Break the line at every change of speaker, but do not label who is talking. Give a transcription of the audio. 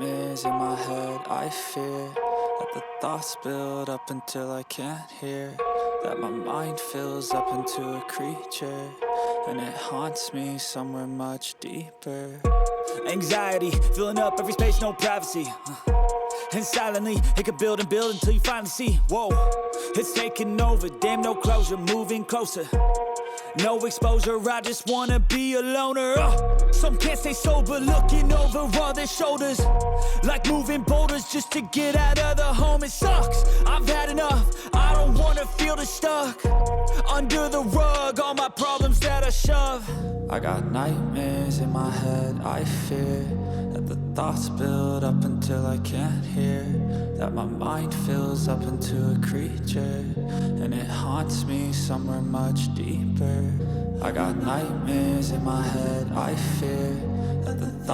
nightmares in my head. I fear that the thoughts build up until I can't hear, that my mind fills up into a creature, and it haunts me somewhere much deeper. Anxiety, filling up every space, no privacy. And silently, it could build and build until you finally see, whoa, it's taking over, damn, no closure, moving closer. No exposure, I just wanna be a loner. Some can't stay sober, looking over all their shoulders, like moving boulders just to get out of the home. It sucks, I've had enough, I don't wanna feel the stuck under the rug, all my problems that I shove. I got nightmares in my head, I fear that the thoughts build up until I can't hear, that my mind fills up into a creature, and it haunts me somewhere much deeper. I got nightmares in my head, I fear that the thoughts